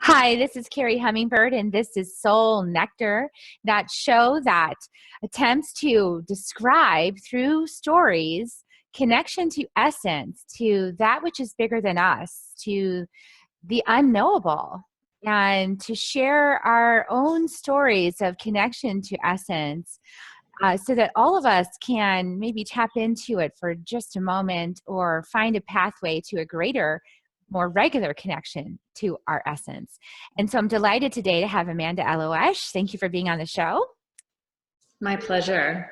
Hi, this is Kerri Hummingbird, and this is Soul Nectar, that show that attempts to describe through stories connection to essence, to that which is bigger than us, to the unknowable, and to share our own stories of connection to essence. So that all of us can maybe tap into it for just a moment or find a pathway to a greater, more regular connection to our essence. And so I'm delighted today to have Amanda Elo'Esh. Thank you for being on the show. My pleasure.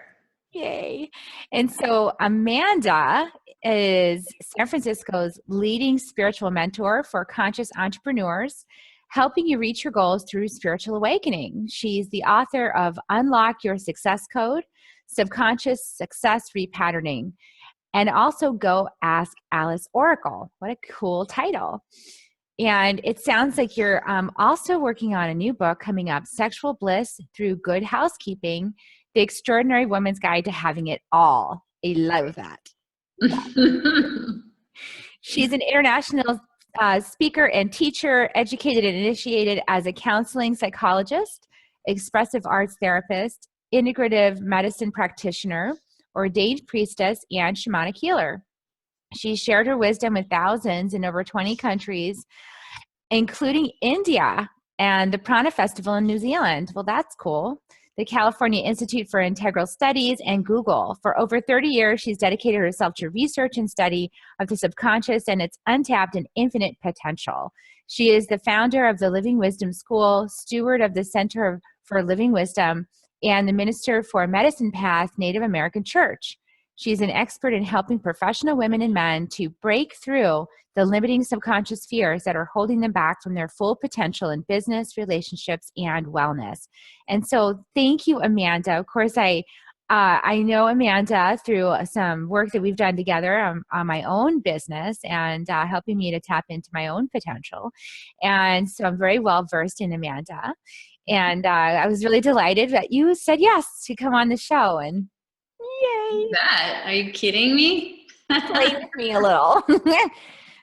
Yay. And so Amanda is San Francisco's leading spiritual mentor for conscious entrepreneurs, helping you reach your goals through spiritual awakening. She's the author of Unlock Your Success Code, Subconscious Success Repatterning, and also Go Ask Alice Oracle. What a cool title. And it sounds like you're also working on a new book coming up, Sexual Bliss Through Good Housekeeping, The Extraordinary Woman's Guide to Having It All. I love that. She's an international speaker and teacher, educated and initiated as a counseling psychologist, expressive arts therapist, integrative medicine practitioner, ordained priestess, and shamanic healer. She shared her wisdom with thousands in over 20 countries, including India and the Prana Festival in New Zealand. Well, that's cool. The California Institute for Integral Studies, and Google. For over 30 years, she's dedicated herself to research and study of the subconscious and its untapped and infinite potential. She is the founder of the Living Wisdom School, steward of the Center for Living Wisdom, and the minister for Medicine Path Native American Church. She's an expert in helping professional women and men to break through the limiting subconscious fears that are holding them back from their full potential in business, relationships, and wellness. And so thank you, Amanda. Of course, I know Amanda through some work that we've done together on my own business and helping me to tap into my own potential. And so I'm very well versed in Amanda. And I was really delighted that you said yes to come on the show. And yay! Are you kidding me? Play with me a little.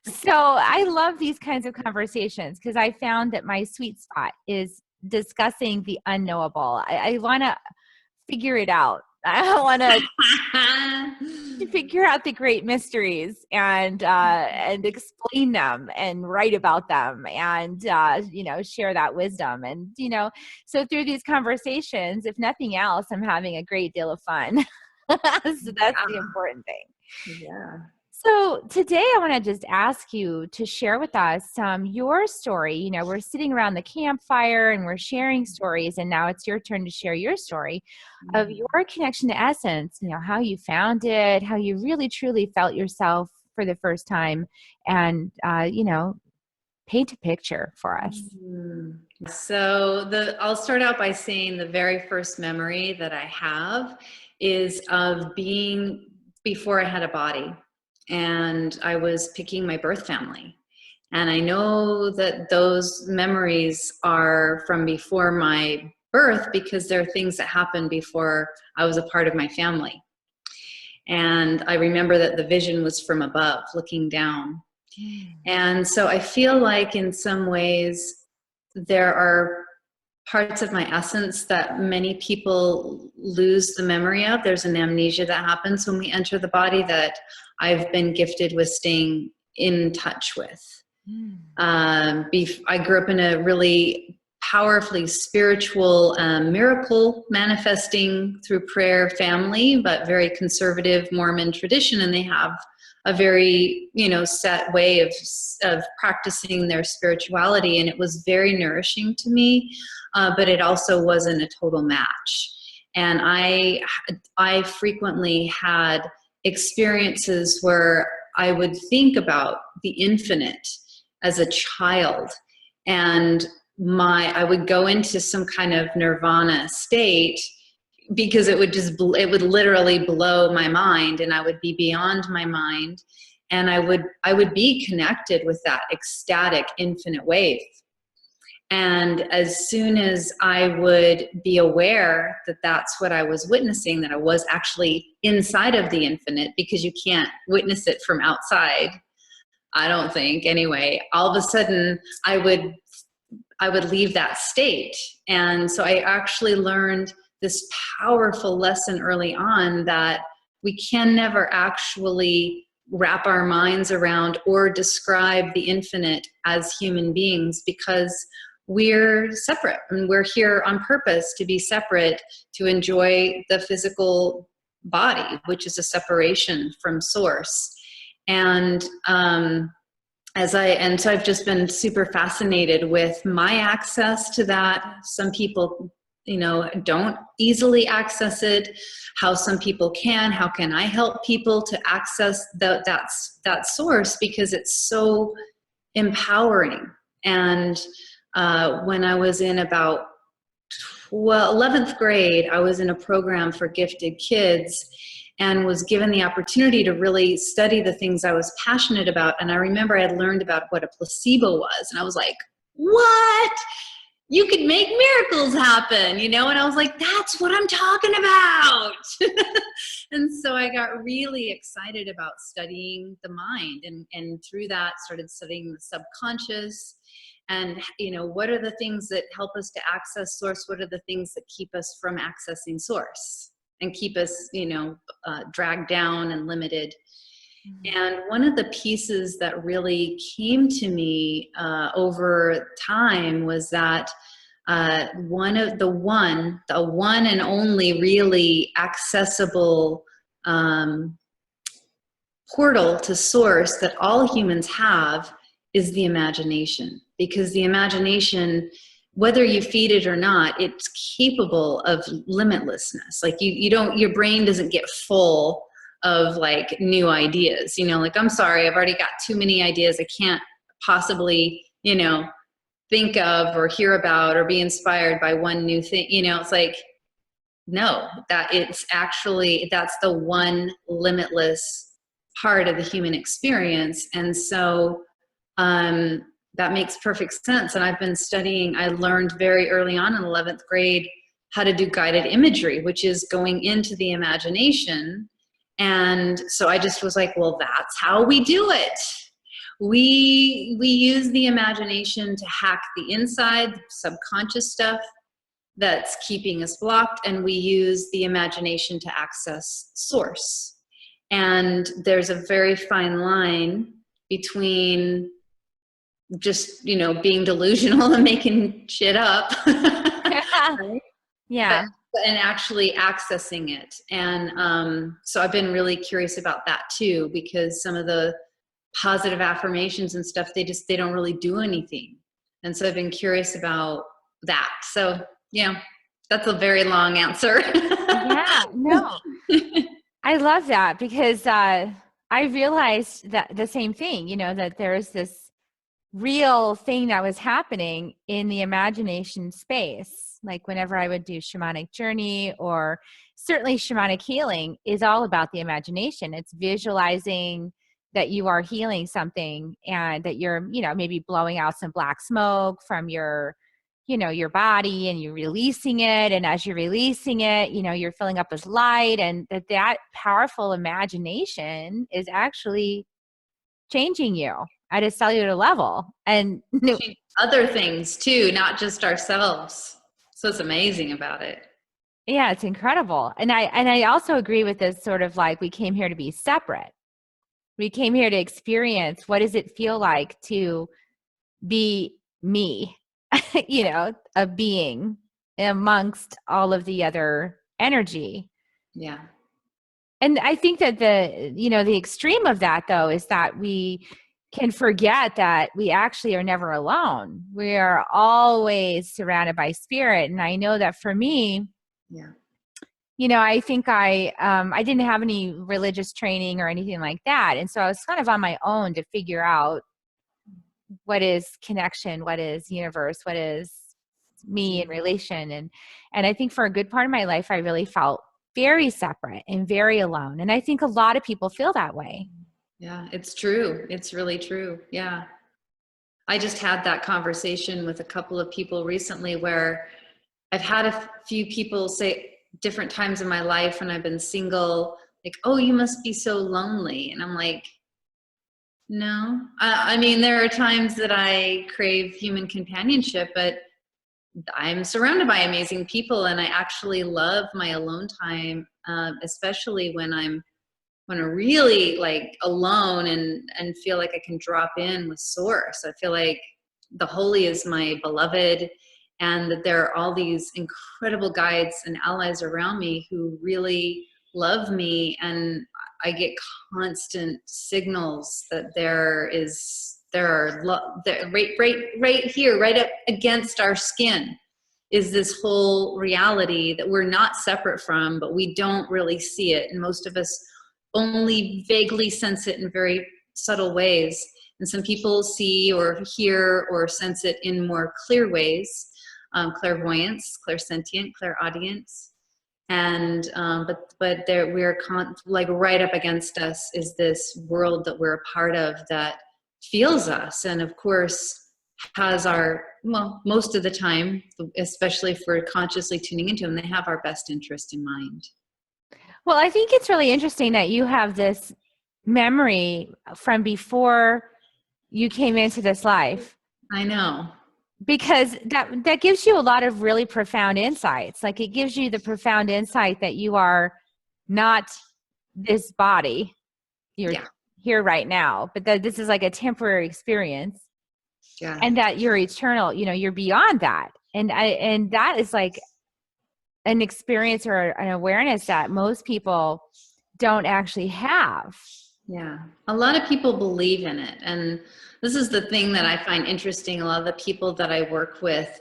So I love these kinds of conversations because I found that my sweet spot is discussing the unknowable. I want to figure it out. I want to figure out the great mysteries and explain them and write about them and share that wisdom. And so through these conversations, if nothing else, I'm having a great deal of fun. So that's the important thing. Yeah. So today I want to just ask you to share with us your story. We're sitting around the campfire and we're sharing stories, and now it's your turn to share your story of your connection to essence, how you found it, how you really truly felt yourself for the first time, and, paint a picture for us. So I'll start out by saying the very first memory that I have is of being before I had a body. And I was picking my birth family. And I know that those memories are from before my birth because there are things that happened before I was a part of my family. And I remember that the vision was from above, looking down. And so I feel like in some ways there are parts of my essence that many people lose the memory of. There's an amnesia that happens when we enter the body that I've been gifted with staying in touch with. I grew up in a really powerfully spiritual, miracle manifesting through prayer family, but very conservative Mormon tradition, and they have a very, set way of practicing their spirituality, and it was very nourishing to me, but it also wasn't a total match. And I frequently had experiences where I would think about the infinite as a child, and I would go into some kind of nirvana state because it would literally blow my mind, and I would be beyond my mind, and I would be connected with that ecstatic infinite wave. And as soon as I would be aware that that's what I was witnessing, that I was actually inside of the infinite, because you can't witness it from outside, I don't think anyway, all of a sudden I would I would leave that state. And so I actually learned this powerful lesson early on that we can never actually wrap our minds around or describe the infinite as human beings, because we're separate and we're here on purpose to be separate, to enjoy the physical body, which is a separation from source. And so I've just been super fascinated with my access to that. Some people, don't easily access it, how some people can. How can I help people to access that source, because it's so empowering. And when I was in about 11th grade, I was in a program for gifted kids and was given the opportunity to really study the things I was passionate about. And I remember I had learned about what a placebo was. And I was like, what? You could make miracles happen, And I was like, that's what I'm talking about. And so I got really excited about studying the mind, and through that started studying the subconscious. And, what are the things that help us to access source? What are the things that keep us from accessing source and keep us, dragged down and limited? Mm-hmm. And one of the pieces that really came to me over time was that the one and only really accessible portal to source that all humans have is the imagination. Because the imagination, whether you feed it or not, it's capable of limitlessness. Like your brain doesn't get full of like new ideas, like, I'm sorry, I've already got too many ideas. I can't possibly, think of or hear about or be inspired by one new thing. It's like, no, that's the one limitless part of the human experience. And so, that makes perfect sense. And I've been studying, I learned very early on in 11th grade how to do guided imagery, which is going into the imagination. And so I just was like, well, that's how we do it. We use the imagination to hack the inside, subconscious stuff that's keeping us blocked. And we use the imagination to access source. And there's a very fine line between just, being delusional and making shit up. Right? Yeah. And actually accessing it. And so I've been really curious about that too, because some of the positive affirmations and stuff, they don't really do anything. And so I've been curious about that. So yeah, that's a very long answer. Yeah, no, I love that, because I realized that the same thing, that there's this real thing that was happening in the imagination space. Like whenever I would do shamanic journey, or certainly shamanic healing is all about the imagination. It's visualizing that you are healing something, and that you're, maybe blowing out some black smoke from your body, and you're releasing it. And as you're releasing it, you're filling up with light, and that powerful imagination is actually changing you at a cellular level, and other things too, not just ourselves. So it's amazing about it. Yeah, it's incredible. And I also agree with this sort of like, we came here to be separate. We came here to experience, what does it feel like to be me, a being amongst all of the other energy. Yeah. And I think that the extreme of that, though, is that we can forget that we actually are never alone. We are always surrounded by spirit. And I know that for me, yeah, I think I didn't have any religious training or anything like that. And so I was kind of on my own to figure out what is connection, what is universe, what is me in relation. And I think for a good part of my life, I really felt very separate and very alone. And I think a lot of people feel that way. Yeah, it's true. It's really true. Yeah. I just had that conversation with a couple of people recently, where I've had a few people say different times in my life when I've been single, like, oh, you must be so lonely. And I'm like, No. I mean, there are times that I crave human companionship, but I'm surrounded by amazing people, and I actually love my alone time, especially when I'm really like alone and feel like I can drop in with source. I feel like the holy is my beloved, and that there are all these incredible guides and allies around me who really love me, and I get constant signals that right here, right up against our skin is this whole reality that we're not separate from, but we don't really see it. And most of us only vaguely sense it in very subtle ways. And some people see or hear or sense it in more clear ways, clairvoyance, clairsentient, clairaudience. And but there we're like right up against us is this world that we're a part of that feels us, and of course has our, well, most of the time, especially if we're consciously tuning into them, they have our best interest in mind. Well, I think it's really interesting that you have this memory from before you came into this life, I know. because that gives you a lot of really profound insights. Like, it gives you the profound insight that you are not this body. You're here right now, but that this is like a temporary experience, and that you're eternal, you know, you're beyond that. And that is like an experience or an awareness that most people don't actually have. Yeah, a lot of people believe in it. And this is the thing that I find interesting. A lot of the people that I work with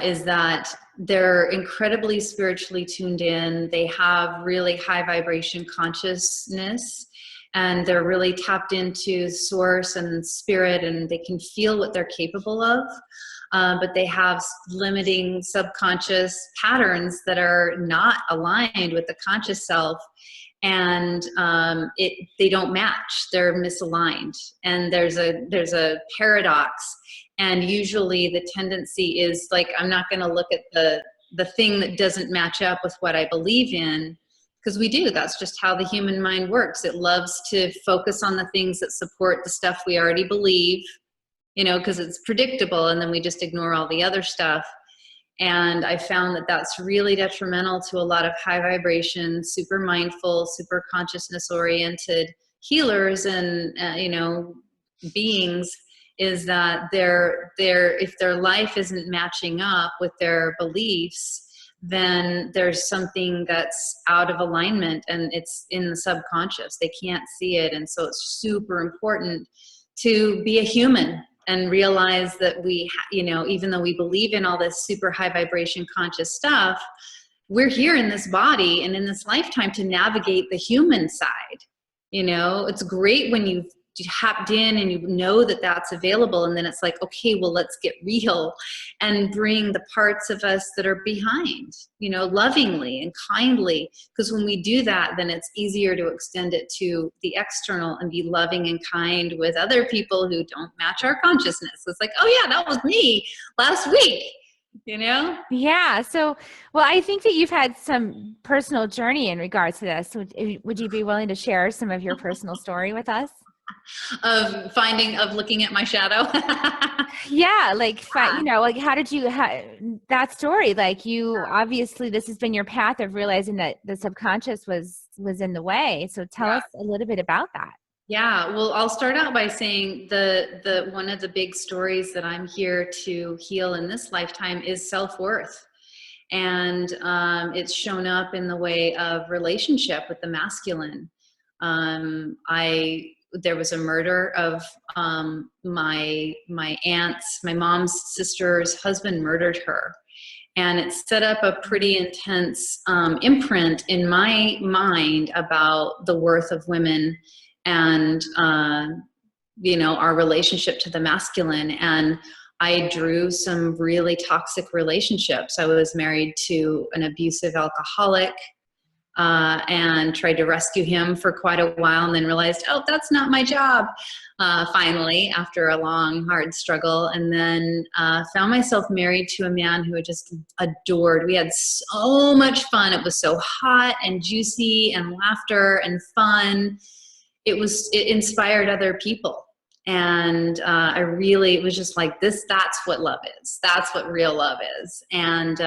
is that they're incredibly spiritually tuned in. They have really high vibration consciousness, and they're really tapped into source and spirit, and they can feel what they're capable of. But they have limiting subconscious patterns that are not aligned with the conscious self, and they don't match. They're misaligned, and there's a paradox. And usually the tendency is like, I'm not going to look at the thing that doesn't match up with what I believe in, because we do. That's just how the human mind works. It loves to focus on the things that support the stuff we already believe, you know, because it's predictable, and then we just ignore all the other stuff. And I found that that's really detrimental to a lot of high vibration, super mindful, super consciousness oriented healers and, you know, beings, is that if their life isn't matching up with their beliefs, then there's something that's out of alignment, and it's in the subconscious. They can't see it. And so it's super important to be a human and realize that we, you know, even though we believe in all this super high vibration conscious stuff, we're here in this body and in this lifetime to navigate the human side. You know, it's great when you've tapped in and you know that that's available, and then it's like, okay, well, let's get real and bring the parts of us that are behind, you know, lovingly and kindly, because when we do that, then it's easier to extend it to the external and be loving and kind with other people who don't match our consciousness. It's like, oh yeah, that was me last week, you know? Yeah. So, well, I think that you've had some personal journey in regards to this. Would you be willing to share some of your personal story with us? Of looking at my shadow. Yeah, like, you know, like, how did you that story? Like, you obviously, this has been your path of realizing that the subconscious was in the way. So tell us a little bit about that. Yeah, well, I'll start out by saying the one of the big stories that I'm here to heal in this lifetime is self-worth. And it's shown up in the way of relationship with the masculine. There was a murder of my aunt's, my mom's sister's husband murdered her. And it set up a pretty intense imprint in my mind about the worth of women and, you know, our relationship to the masculine. And I drew some really toxic relationships. I was married to an abusive alcoholic, and tried to rescue him for quite a while, and then realized, oh, that's not my job, finally, after a long, hard struggle. And then found myself married to a man who I just adored. We had so much fun. It was so hot and juicy and laughter and fun. it inspired other people. And it was just like this, that's what love is. That's what real love is. And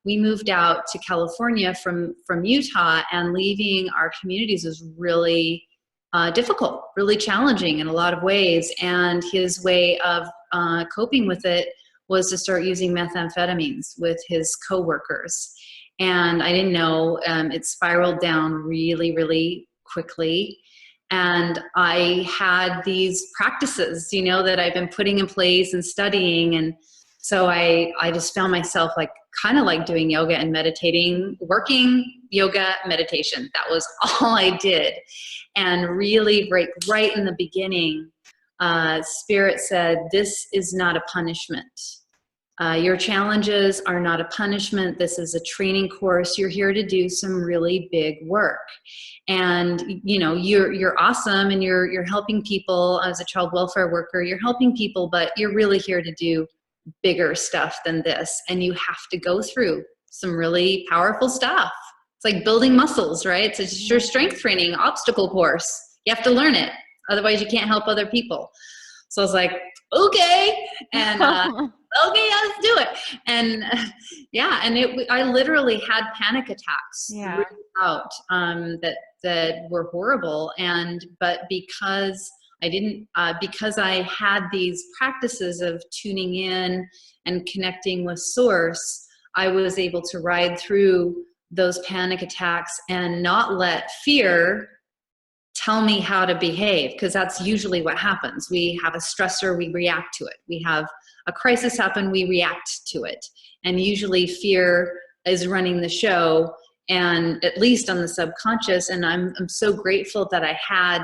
we moved out to California from Utah, and leaving our communities was really difficult, really challenging in a lot of ways. And his way of coping with it was to start using methamphetamines with his coworkers. And I didn't know, it spiraled down really, really quickly. And I had these practices, you know, that I've been putting in place and studying. And so I just found myself like kind of like doing yoga and meditating, working yoga, meditation. That was all I did. And really right in the beginning, Spirit said, this is not a punishment. Your challenges are not a punishment. This is a training course. You're here to do some really big work. And, you know, you're awesome, and you're helping people as a child welfare worker. You're helping people, but you're really here to do bigger stuff than this. And you have to go through some really powerful stuff. It's like building muscles, right? It's just your strength training obstacle course. You have to learn it. Otherwise you can't help other people. So I was like, okay. And, okay, let's do it. And yeah, and I literally had panic attacks throughout, that were horrible. But because because I had these practices of tuning in and connecting with source, I was able to ride through those panic attacks and not let fear tell me how to behave, because that's usually what happens. We have a stressor, we react to it. We have a crisis happen, we react to it. And usually fear is running the show, and at least on the subconscious. And I'm so grateful that I had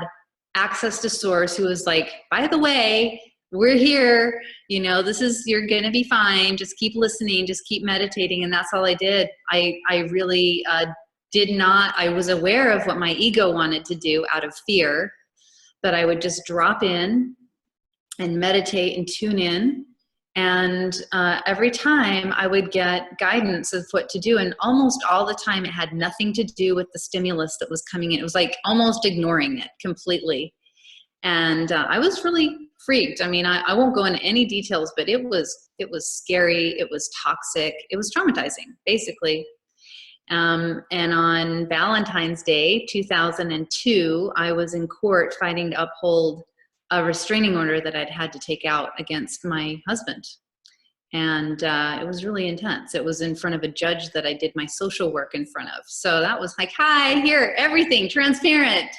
access to source, who was like, by the way, we're here, you know, you're going to be fine. Just keep listening, just keep meditating. And that's all I did. I really, I was aware of what my ego wanted to do out of fear, but I would just drop in and meditate and tune in. And every time I would get guidance of what to do. And almost all the time it had nothing to do with the stimulus that was coming in. It was like almost ignoring it completely. And I was really freaked. I mean, I won't go into any details, but it was scary. It was toxic. It was traumatizing, basically. And on Valentine's Day, 2002, I was in court fighting to uphold a restraining order that I'd had to take out against my husband. And it was really intense. It was in front of a judge that I did my social work in front of. So that was like, hi, here, everything, transparent.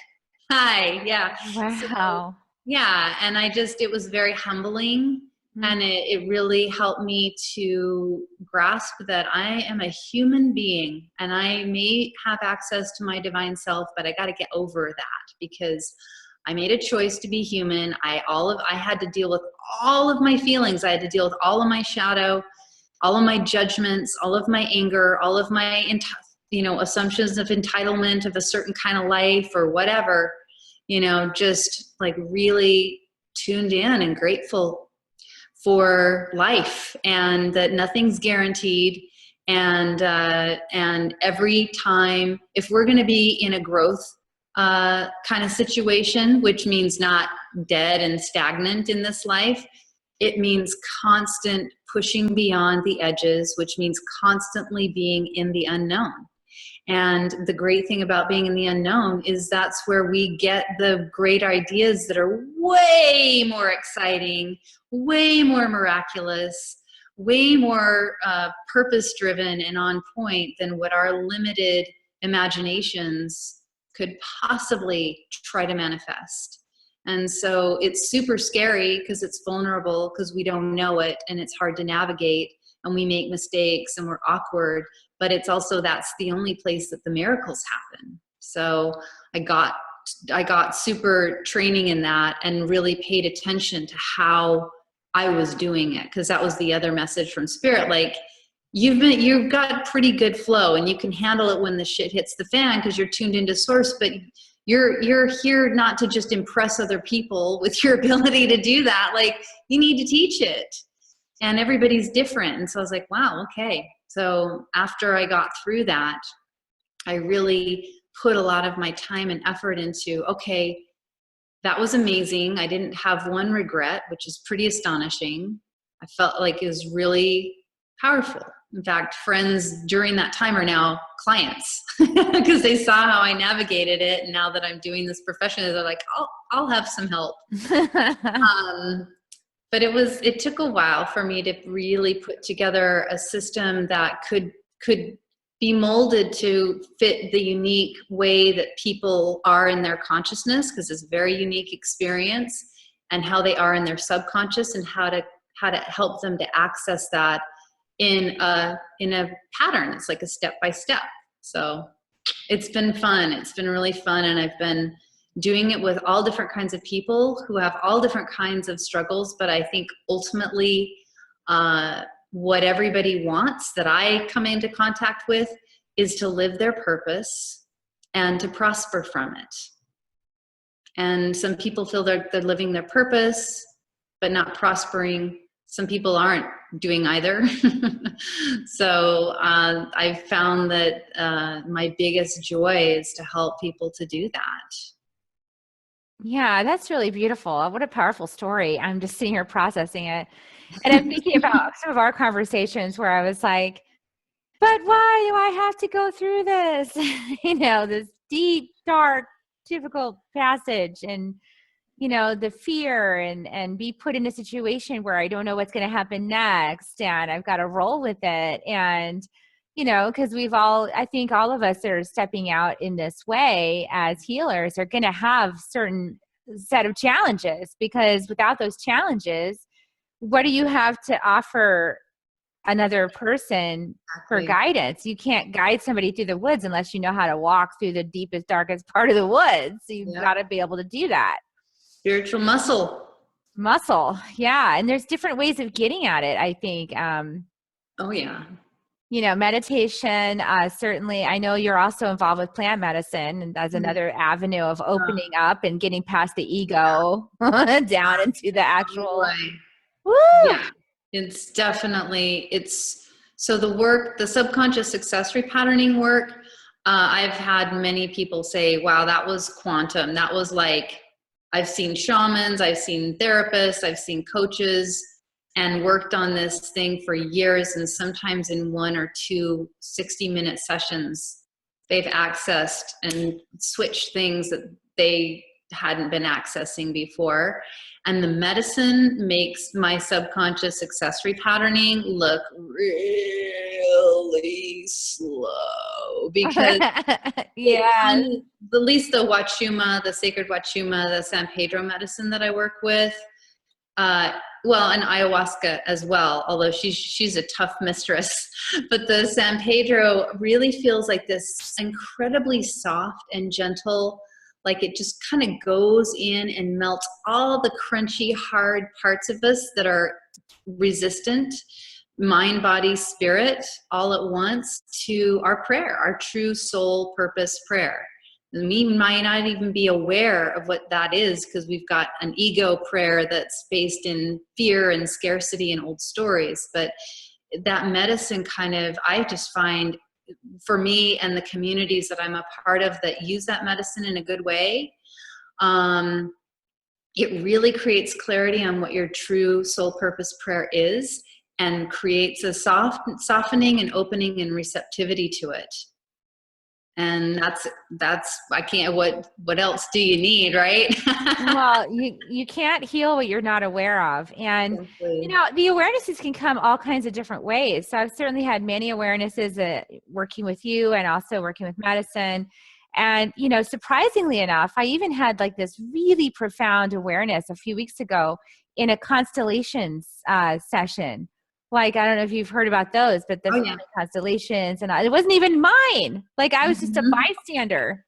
Hi, yeah. Wow. So, yeah, and it was very humbling. And it really helped me to grasp that I am a human being, and I may have access to my divine self, but I got to get over that, because I made a choice to be human. I had to deal with all of my feelings. I had to deal with all of my shadow, all of my judgments, all of my anger, all of my, assumptions of entitlement of a certain kind of life or whatever, just like really tuned in and grateful for life, and that nothing's guaranteed. And every time, if we're going to be in a growth kind of situation, which means not dead and stagnant in this life, it means constant pushing beyond the edges, which means constantly being in the unknown. And the great thing about being in the unknown is that's where we get the great ideas that are way more exciting, way more miraculous, way more purpose-driven and on point than what our limited imaginations could possibly try to manifest. And so it's super scary because it's vulnerable, because we don't know it, and it's hard to navigate, and we make mistakes and we're awkward. But it's also, that's the only place that the miracles happen. So I got super training in that and really paid attention to how I was doing it, because that was the other message from Spirit. Like, you've got pretty good flow, and you can handle it when the shit hits the fan because you're tuned into source, but you're here not to just impress other people with your ability to do that. Like, you need to teach it, and everybody's different. And so I was like, wow, okay. So after I got through that, I really put a lot of my time and effort into, okay, that was amazing. I didn't have one regret, which is pretty astonishing. I felt like it was really powerful. In fact, friends during that time are now clients because they saw how I navigated it. And now that I'm doing this professionally, they're like, I'll have some help. But it took a while for me to really put together a system that could be molded to fit the unique way that people are in their consciousness, because it's a very unique experience, and how they are in their subconscious, and how to help them to access that in a pattern. It's like a step by step. So it's been fun. It's been really fun. And I've been doing it with all different kinds of people who have all different kinds of struggles. But I think ultimately, what everybody wants that I come into contact with is to live their purpose and to prosper from it. And some people feel they're living their purpose, but not prospering. Some people aren't doing either. So I've found that my biggest joy is to help people to do that. Yeah, that's really beautiful. What a powerful story. I'm just sitting here processing it. And I'm thinking about some of our conversations where I was like, but why do I have to go through this? This deep, dark, difficult passage, and, the fear, and be put in a situation where I don't know what's going to happen next, and I've got to roll with it. And, because I think all of us that are stepping out in this way as healers are going to have certain set of challenges, because without those challenges, what do you have to offer another person for guidance? You can't guide somebody through the woods unless you know how to walk through the deepest, darkest part of the woods. So you've got to be able to do that. Spiritual muscle. Yeah. And there's different ways of getting at it, I think. Oh yeah. Meditation, certainly. I know you're also involved with plant medicine, and that's another avenue of opening up and getting past the ego down into the actual. Woo! Yeah, it's definitely, so the subconscious success repatterning work, I've had many people say, wow, that was quantum. That was like, I've seen shamans, I've seen therapists, I've seen coaches, and worked on this thing for years. And sometimes in 1 or 2 60-minute sessions, they've accessed and switched things that they hadn't been accessing before. And the medicine makes my subconscious success repatterning look really slow, because at least the Wachuma, the sacred Wachuma, the San Pedro medicine that I work with, and ayahuasca as well, although she's a tough mistress. But the San Pedro really feels like this incredibly soft and gentle, like it just kind of goes in and melts all the crunchy, hard parts of us that are resistant, mind, body, spirit, all at once, to our prayer, our true soul purpose prayer. We might not even be aware of what that is, because we've got an ego prayer that's based in fear and scarcity and old stories. But that medicine I just find, for me and the communities that I'm a part of that use that medicine in a good way, it really creates clarity on what your true soul purpose prayer is, and creates a softening and opening and receptivity to it. And that's I can't, what else do you need, right? Well, you can't heal what you're not aware of. And, the awarenesses can come all kinds of different ways. So I've certainly had many awarenesses working with you, and also working with medicine. And, surprisingly enough, I even had like this really profound awareness a few weeks ago in a constellations session. Like, I don't know if you've heard about those, but the family constellations, and it wasn't even mine. Like, I was just a bystander.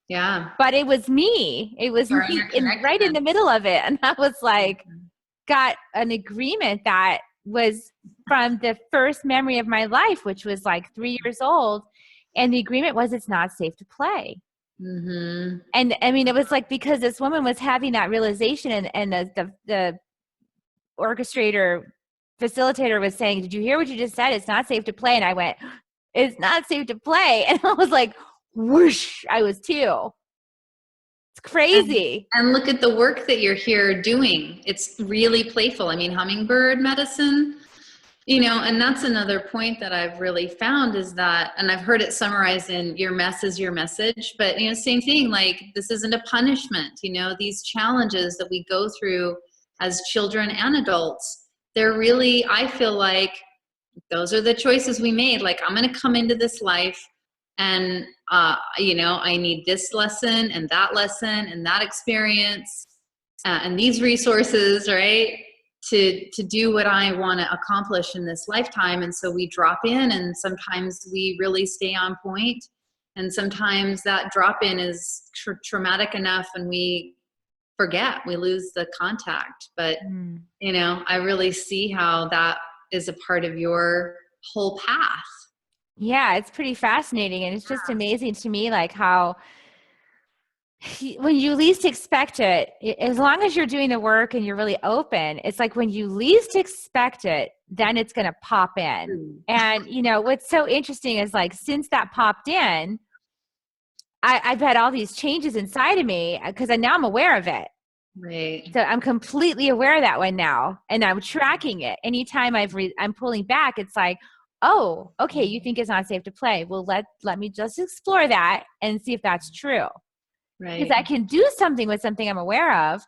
Yeah. But it was me. It was me right in the middle of it. And I was like, got an agreement that was from the first memory of my life, which was like 3 years old. And the agreement was, it's not safe to play. Mm-hmm. And I mean, it was like, because this woman was having that realization, and the facilitator was saying, did you hear what you just said? It's not safe to play. And I went, it's not safe to play. And I was like, whoosh, I was 2. It's crazy. And look at the work that you're here doing. It's really playful. I mean, hummingbird medicine, and that's another point that I've really found is that, and I've heard it summarized in your mess is your message, but, same thing, like this isn't a punishment, these challenges that we go through as children and adults, they're really, I feel like those are the choices we made. Like, I'm going to come into this life and, I need this lesson and that experience and these resources, right? To do what I want to accomplish in this lifetime. And so we drop in, and sometimes we really stay on point. And sometimes that drop in is traumatic enough and we forget, we lose the contact. But, I really see how that is a part of your whole path. Yeah, it's pretty fascinating. And it's just amazing to me, like how when you least expect it, as long as you're doing the work and you're really open, it's like when you least expect it, then it's going to pop in. And, what's so interesting is like, since that popped in, I've had all these changes inside of me because now I'm aware of it. Right. So I'm completely aware of that one now, and I'm tracking it. Anytime I'm pulling back, it's like, oh, okay, you think it's not safe to play. Well, let me just explore that and see if that's true. Right. Because I can do something with something I'm aware of.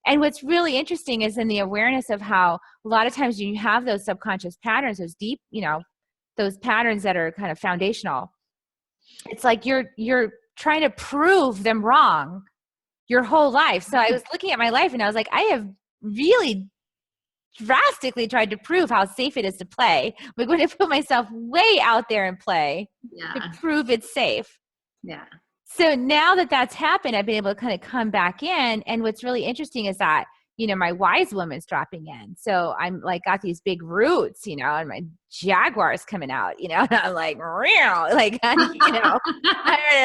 And what's really interesting is in the awareness of how a lot of times you have those subconscious patterns, those deep, those patterns that are kind of foundational. It's like you're trying to prove them wrong your whole life. So I was looking at my life and I was like, I have really drastically tried to prove how safe it is to play. I'm going to put myself way out there and play to prove it's safe. Yeah. So now that that's happened, I've been able to kind of come back in. And what's really interesting is that, my wise woman's dropping in. So I'm like, got these big roots, and my jaguar's coming out, and I'm like, real, like, I'm ready to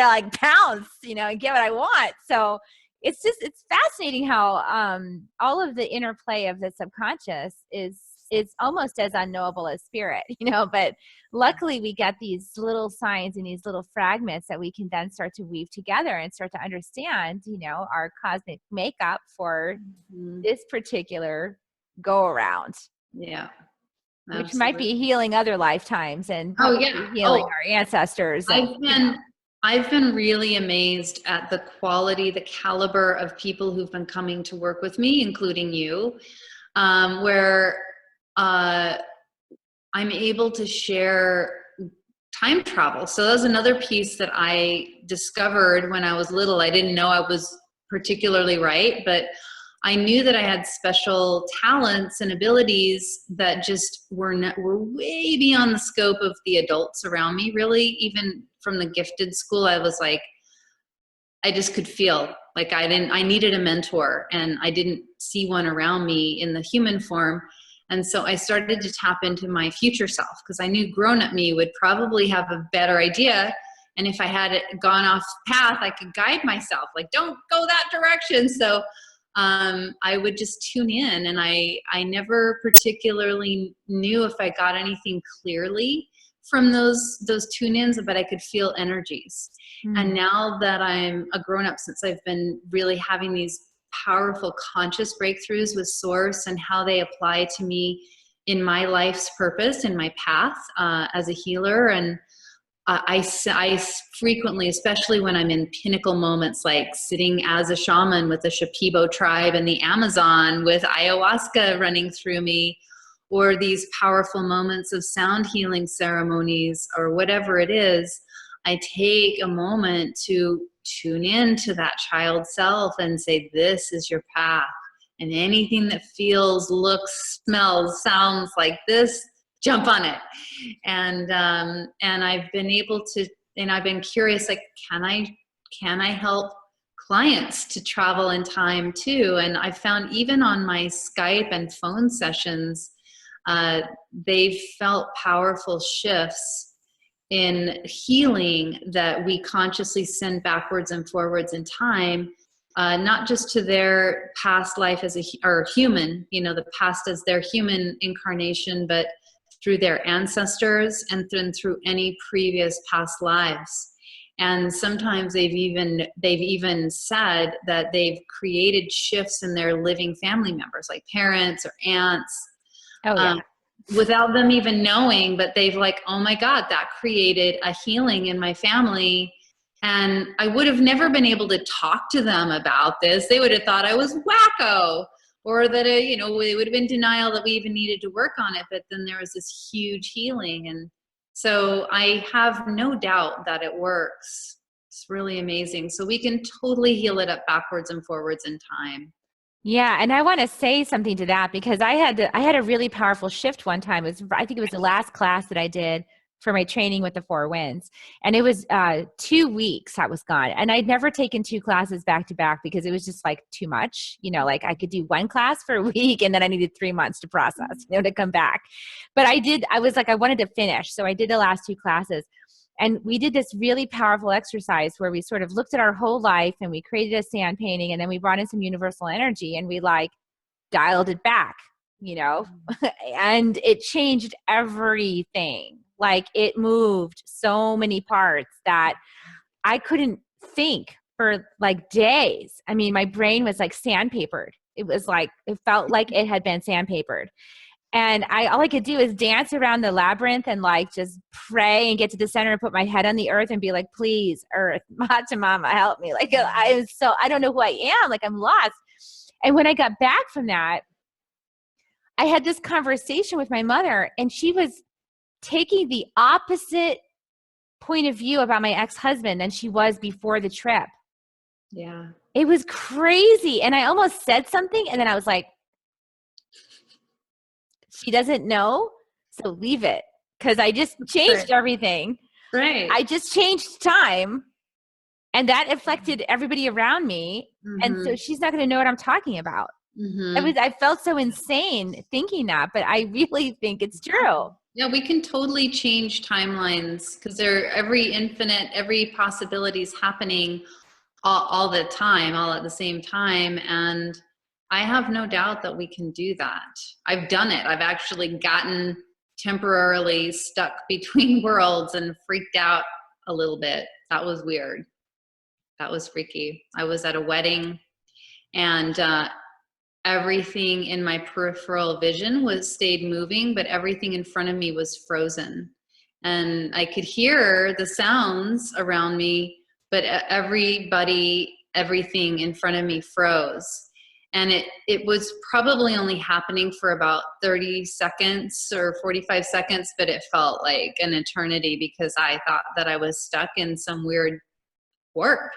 like pounce, and get what I want. So it's fascinating how all of the interplay of the subconscious is almost as unknowable as spirit, but luckily we get these little signs and these little fragments that we can then start to weave together and start to understand, our cosmic makeup for this particular go around. Yeah. Absolutely. Which might be healing other lifetimes and healing our ancestors. I've been really amazed at the quality, the caliber of people who've been coming to work with me, including you, where I'm able to share time travel. So that was another piece that I discovered when I was little. I didn't know I was particularly right, but I knew that I had special talents and abilities that just were way beyond the scope of the adults around me. Really, even from the gifted school, I was like, I just could feel like I needed a mentor, and I didn't see one around me in the human form. And so I started to tap into my future self because I knew grown-up me would probably have a better idea. And if I had gone off path, I could guide myself, like, don't go that direction. So I would just tune in, and I never particularly knew if I got anything clearly from those tune-ins, but I could feel energies. And now that I'm a grown-up, since I've been really having these powerful conscious breakthroughs with source and how they apply to me in my life's purpose, in my path as a healer. And I frequently, especially when I'm in pinnacle moments, like sitting as a shaman with the Shipibo tribe in the Amazon with ayahuasca running through me, or these powerful moments of sound healing ceremonies or whatever it is, I take a moment to tune in to that child self and say, this is your path. And anything that feels, looks, smells, sounds like this, jump on it. And I've been able to, and I've been curious, like, can I help clients to travel in time too? And I found even on my Skype and phone sessions, they've felt powerful shifts in healing that we consciously send backwards and forwards in time, not just to their past life as or human, the past as their human incarnation, but through their ancestors and then through any previous past lives. And sometimes they've even said that they've created shifts in their living family members, like parents or aunts, Oh yeah. without them even knowing, but they've like, oh my God, that created a healing in my family. And I would have never been able to talk to them about this. They would have thought I was wacko, or that, it would have been denial that we even needed to work on it. But then there was this huge healing. And so I have no doubt that it works. It's really amazing. So we can totally heal it up backwards and forwards in time. Yeah, and I want to say something to that, because I had a really powerful shift one time. I think it was the last class that I did for my training with the Four Winds, and it was 2 weeks I was gone, and I'd never taken 2 classes back to back because it was just like too much. Like I could do 1 class for a week, and then I needed 3 months to process, to come back. But I was like, I wanted to finish, so I did the last 2 classes. And we did this really powerful exercise where we sort of looked at our whole life and we created a sand painting, and then we brought in some universal energy and we like dialed it back, and it changed everything. Like it moved so many parts that I couldn't think for like days. I mean, my brain was like sandpapered. It felt like it had been sandpapered. And all I could do is dance around the labyrinth and like just pray and get to the center and put my head on the earth and be like, please, earth, Pachamama, help me. Like I don't know who I am. Like I'm lost. And when I got back from that, I had this conversation with my mother, and she was taking the opposite point of view about my ex-husband than she was before the trip. Yeah. It was crazy. And I almost said something, and then I was like, she doesn't know, so leave it. Because I just changed everything. Right. I just changed time, and that affected everybody around me. Mm-hmm. And so she's not going to know what I'm talking about. Mm-hmm. I felt so insane thinking that, but I really think it's true. Yeah, we can totally change timelines because every possibility is happening all the time, all at the same time. And I have no doubt that we can do that. I've done it. I've actually gotten temporarily stuck between worlds and freaked out a little bit. That was weird. That was freaky. I was at a wedding, and everything in my peripheral vision stayed moving, but everything in front of me was frozen. And I could hear the sounds around me, but everything in front of me froze. And it was probably only happening for about 30 seconds or 45 seconds, but it felt like an eternity because I thought that I was stuck in some weird warp.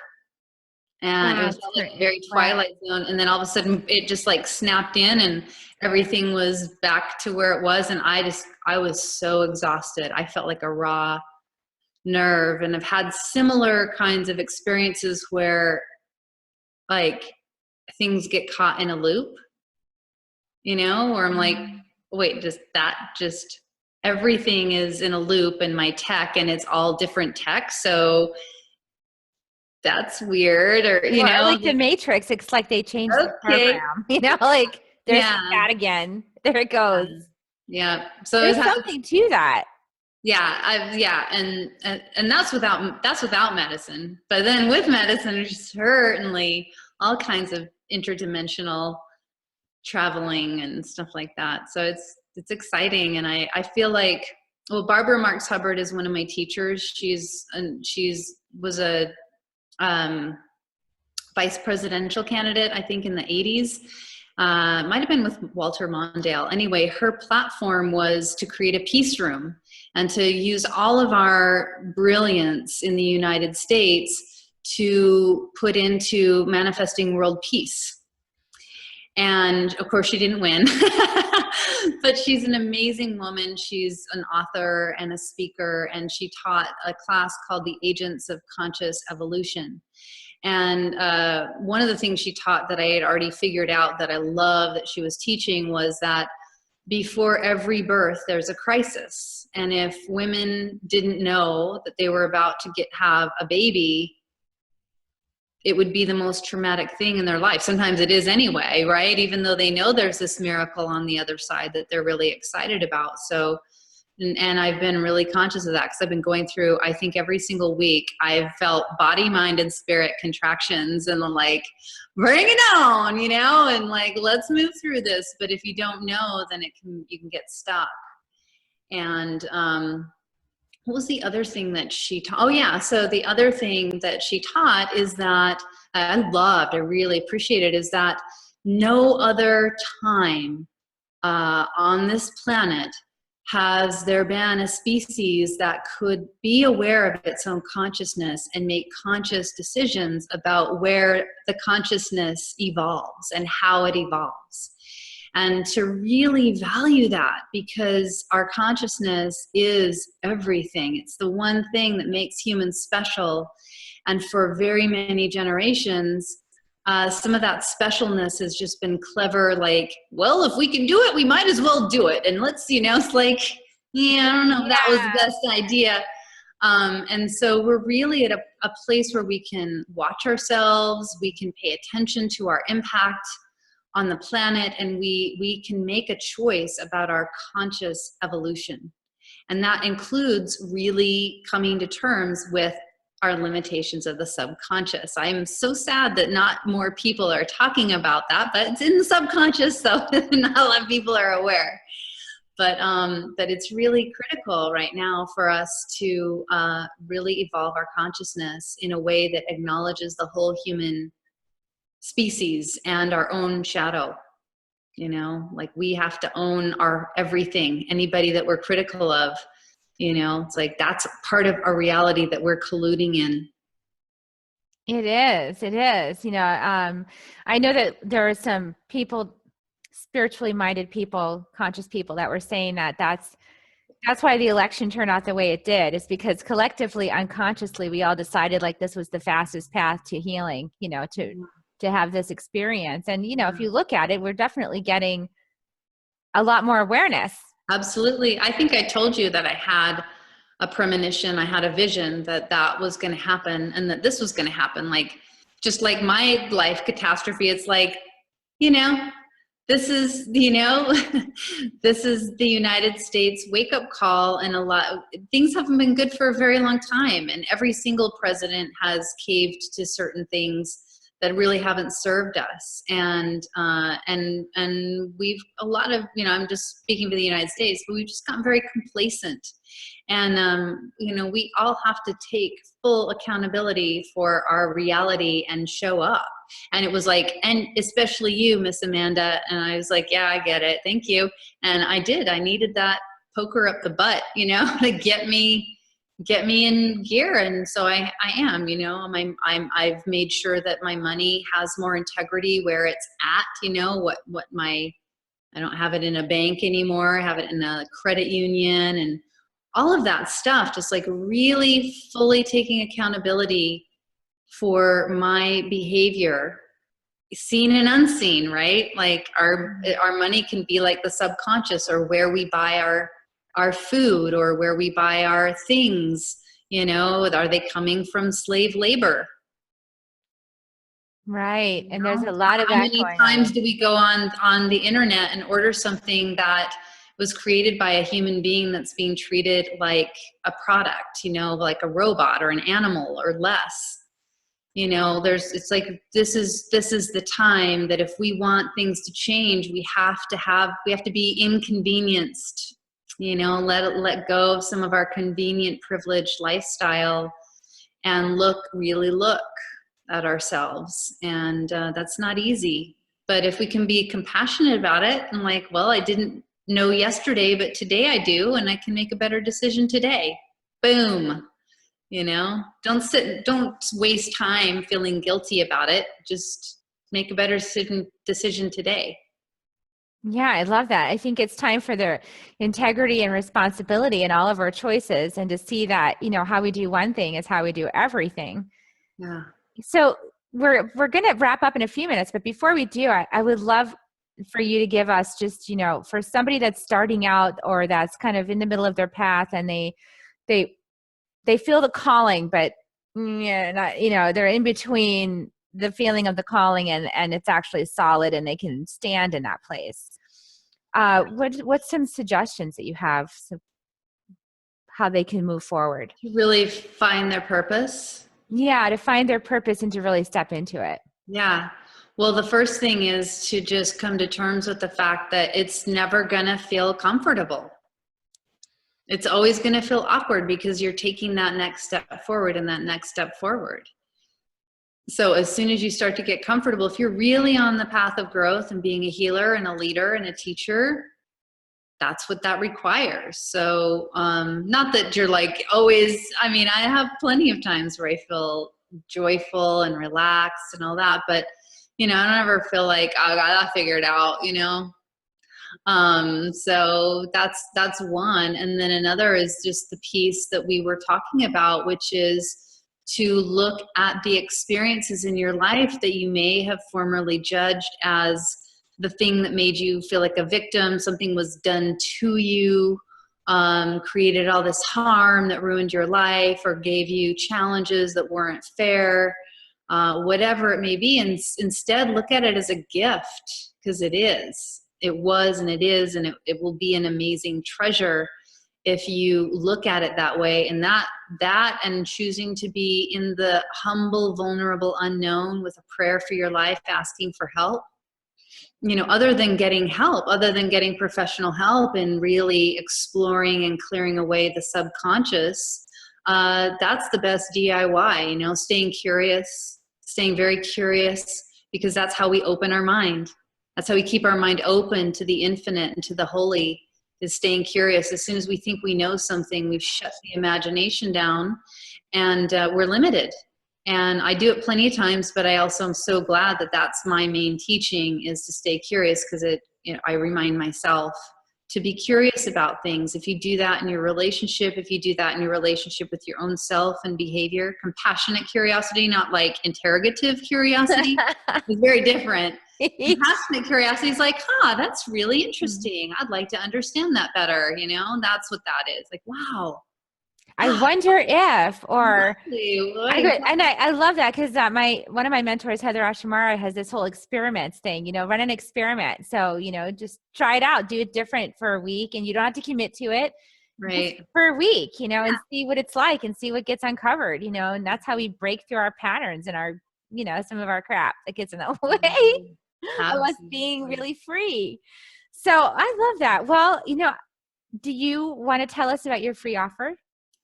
And it was like very Twilight Zone. And then all of a sudden it just like snapped in and everything was back to where it was. And I was so exhausted. I felt like a raw nerve. And I've had similar kinds of experiences where like things get caught in a loop, where I'm like, wait, everything is in a loop in my tech and it's all different tech. So that's weird, or like the Matrix. It's like they changed the program. Like there's that again. There it goes. Yeah. So there's something to that. Yeah, and that's without medicine. But then with medicine, there's certainly all kinds of interdimensional traveling and stuff like that. So it's exciting, and I feel like, well, Barbara Marx Hubbard is one of my teachers. She's was a vice presidential candidate, I think in the 80s. Might have been with Walter Mondale. Anyway, her platform was to create a peace room and to use all of our brilliance in the United States to put into manifesting world peace. And of course she didn't win, but she's an amazing woman. She's an author and a speaker, and she taught a class called the Agents of Conscious Evolution. And one of the things she taught that I had already figured out that I love that she was teaching was that before every birth, there's a crisis. And if women didn't know that they were about to have a baby, it would be the most traumatic thing in their life. Sometimes it is anyway, right? Even though they know there's this miracle on the other side that they're really excited about. So And I've been really conscious of that because I've been going through, I think every single week I've felt body, mind, and spirit contractions, and I'm like, bring it on, you know, and like, let's move through this. But if you don't know, then you can get stuck. And what was the other thing that she taught? Oh yeah, so the other thing that she taught is that I really appreciated, is that no other time on this planet has there been a species that could be aware of its own consciousness and make conscious decisions about where the consciousness evolves and how it evolves. And to really value that, because our consciousness is everything. It's the one thing that makes humans special. And for very many generations, some of that specialness has just been clever, like, well, if we can do it, we might as well do it. And let's, you know, it's like, yeah, I don't know if that was the best idea. And so we're really at a place where we can watch ourselves, we can pay attention to our impact on the planet, and we can make a choice about our conscious evolution. And that includes really coming to terms with our limitations of the subconscious. I'm so sad that not more people are talking about that, but it's in the subconscious, so not a lot of people are aware. But it's really critical right now for us to really evolve our consciousness in a way that acknowledges the whole human species and our own shadow. You know, like, we have to own our everything. Anybody that we're critical of, you know, it's like, that's part of our reality that we're colluding in. It is. You know, I know that there are some people, spiritually minded people, conscious people, that were saying that that's why the election turned out the way it did, is because collectively, unconsciously, we all decided like this was the fastest path to healing, you know, to have this experience. And, you know, if you look at it, we're definitely getting a lot more awareness. Absolutely. I think I told you that I had a premonition, I had a vision that was going to happen, and that this was going to happen. Like, just like my life catastrophe, it's like, you know, this is, you know, this is the United States wake up call. And things haven't been good for a very long time. And every single president has caved to certain things that really haven't served us. And we've a lot of, you know, I'm just speaking for the United States, but we've just gotten very complacent. And, you know, we all have to take full accountability for our reality and show up. And it was like, and especially you, Miss Amanda. And I was like, yeah, I get it. Thank you. And I did. I needed that poker up the butt, you know, to get me in gear. And so I am, you know, I've made sure that my money has more integrity where it's at, you know, I don't have it in a bank anymore. I have it in a credit union and all of that stuff, just like really fully taking accountability for my behavior, seen and unseen, right? Like our money can be like the subconscious, or where we buy our food, or where we buy our things, you know, are they coming from slave labor? Right. And there's a lot of that. How many times do we go on the internet and order something that was created by a human being that's being treated like a product, you know, like a robot or an animal or less? You know, it's like, this is the time that if we want things to change, we have to be inconvenienced, you know, let go of some of our convenient, privileged lifestyle and really look at ourselves. And that's not easy. But if we can be compassionate about it and like, well, I didn't know yesterday, but today I do, and I can make a better decision today. Boom. You know, don't waste time feeling guilty about it. Just make a better decision today. Yeah, I love that. I think it's time for their integrity and responsibility in all of our choices, and to see that, you know, how we do one thing is how we do everything. Yeah. So we're going to wrap up in a few minutes, but before we do, I would love for you to give us just, you know, for somebody that's starting out or that's kind of in the middle of their path, and they feel the calling, but yeah, not, you know, they're in between the feeling of the calling and it's actually solid and they can stand in that place. What's some suggestions that you have? how they can move forward. To really find their purpose. Yeah, to find their purpose and to really step into it. Yeah. Well, the first thing is to just come to terms with the fact that it's never going to feel comfortable. It's always going to feel awkward because you're taking that next step forward and that next step forward. So as soon as you start to get comfortable, if you're really on the path of growth and being a healer and a leader and a teacher, that's what that requires. So not that you're like always, I mean, I have plenty of times where I feel joyful and relaxed and all that, but I don't ever feel like, oh, I got that figured out, So that's one. And then another is just the piece that we were talking about, which is to look at the experiences in your life that you may have formerly judged as the thing that made you feel like a victim. Something was done to you, created all this harm that ruined your life or gave you challenges that weren't fair, whatever it may be. And instead look at it as a gift, because it is. It was and it is, and it will be an amazing treasure if you look at it that way. And that and choosing to be in the humble, vulnerable unknown with a prayer for your life, asking for help, other than getting help, other than getting professional help and really exploring and clearing away the subconscious, that's the best DIY, staying curious, staying very curious, because that's how we open our mind. That's how we keep our mind open to the infinite and to the holy, is staying curious. As soon as we think we know something, we've shut the imagination down and we're limited. And I do it plenty of times, but I also am so glad that that's my main teaching, is to stay curious, because I remind myself to be curious about things. If you do that in your relationship, if you do that in your relationship with your own self and behavior, compassionate curiosity, not like interrogative curiosity, is very different. Compassionate curiosity is like, that's really interesting. I'd like to understand that better. That's what that is. Like, wow. I wonder if, or exactly. I love that, because one of my mentors, Heather Ashamara, has this whole experiments thing, run an experiment. So, just try it out, do it different for a week, and you don't have to commit to it, right, for a week, and see what it's like and see what gets uncovered, and that's how we break through our patterns and our, some of our crap that gets in the way of us being really free. So I love that. Well, do you want to tell us about your free offer?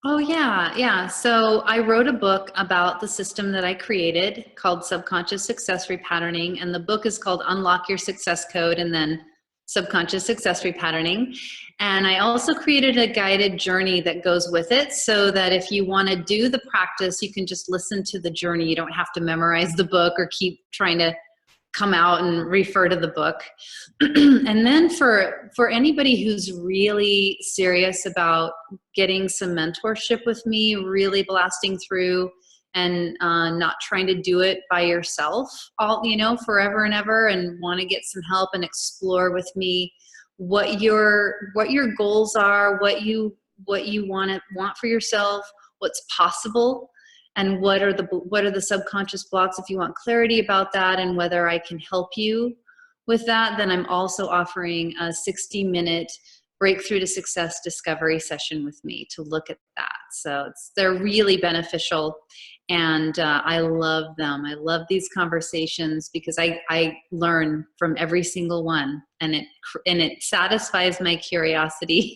Oh, yeah. So I wrote a book about the system that I created called Subconscious Success Repatterning. And the book is called Unlock Your Success Code, and then Subconscious Success Repatterning. And I also created a guided journey that goes with it, so that if you want to do the practice, you can just listen to the journey. You don't have to memorize the book or keep trying to come out and refer to the book. And then for anybody who's really serious about getting some mentorship with me, really blasting through and not trying to do it by yourself all, forever and ever, and want to get some help and explore with me what your goals are, what you want for yourself, what's possible, and what are the subconscious blocks, if you want clarity about that and whether I can help you with that, then I'm also offering a 60-minute breakthrough to success discovery session with me to look at that. So they're really beneficial, and I love them. I love these conversations because I learn from every single one, and it satisfies my curiosity.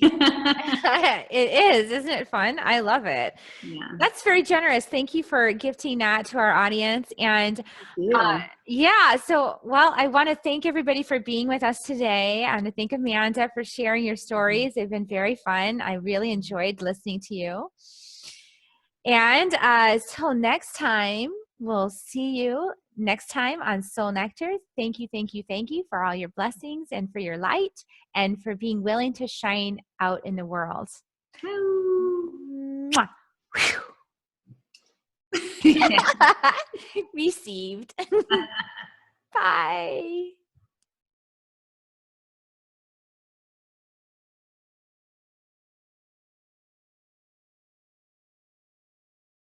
It is, isn't it fun? I love it. Yeah. That's very generous. Thank you for gifting that to our audience. And I want to thank everybody for being with us today, and to thank Amanda for sharing your stories. They've been very fun. I really enjoyed listening to you. And till next time, we'll see you next time on Soul Nectar. Thank you for all your blessings and for your light and for being willing to shine out in the world. Mwah. Received. Bye.